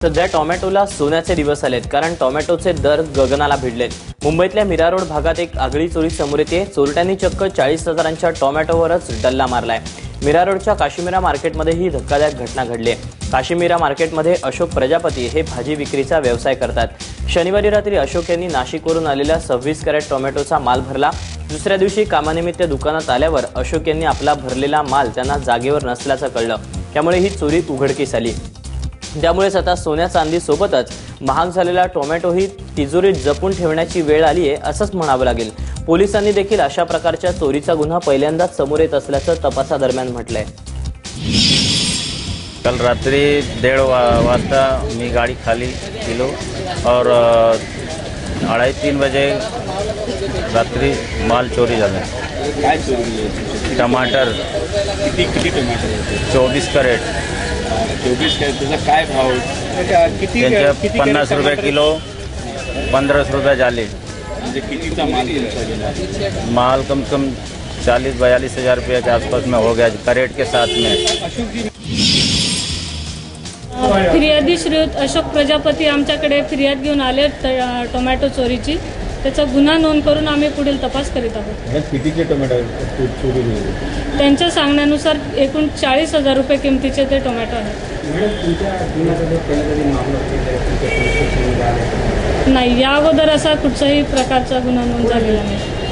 सध्या टोमॅटोला सोन्याचे दिवस आलेत, कारण टोमॅटोचे दर गगनाला भिडलेत। मुंबईतल्या मीरा रोड भागात एक आगळी चोरी समोर येते। चोरट्यांनी चक्क 40,000च्या टोमॅटोवरच डल्ला मारलाय। मीरा रोडच्या काशीमीरा मार्केटमध्ये ही धक्कादायक घटना घडली आहे। काशीमीरा मार्केटमध्ये अशोक प्रजापती हे भाजी विक्रीचा व्यवसाय करतात। शनिवारी रात्री अशोक यांनी नाशिकवरून आलेल्या 26 कॅरेट टोमॅटोचा माल भरला। दुसऱ्या दिवशी कामानिमित्त दुकानात आल्यावर अशोक यांनी आपला भरलेला माल त्यांना जागेवर नसल्याचं कळलं। त्यामुळे ही चोरी उघडकीस आली। त्यामुळेच आता सोन्या चांदी सोबतच महाग झालेला टोमॅटोही तिजोरीत जपून ठेवण्याची वेळ आली आहे असंच म्हणावं लागेल। पोलिसांनी देखील अशा प्रकारच्या चोरीचा गुन्हा पहिल्यांदाच समोर येत असल्याचं तपासादरम्यान म्हटलंय। कल रात्री 1:30 वाजता मी गाड़ी खाली किलो और 2:30-3 बजे रात्री माल चोरी झाला। काय चोरी? टमाटर किती टमाटर? 24 कॅरेट। 24 कॅरेट त्याचा काय भाव? किती 50 रुपये किलो, 1500 रुपये झाले। म्हणजे कितीचा माल गेला? माल कम से कम 40-42 हज़ार रुपये के आसपास में हो गया करेट के साथ में। फिर्यादी श्रीयुत अशोक प्रजापती आमच्याकडे फिर्याद घेऊन आले टोमॅटो चोरीची। त्याचा गुन्हा नोंद करून आम्ही पुढील तपास करीत आहोत। कितीचे टोमॅटो चोरी झाले? त्यांच्या सांगण्यानुसार एकूण 40,000 रुपये किमतीचे ते टोमॅटो आहेत। नाही, या अगोदर असा कुठचाही प्रकारचा गुन्हा नोंद झालेला नाही।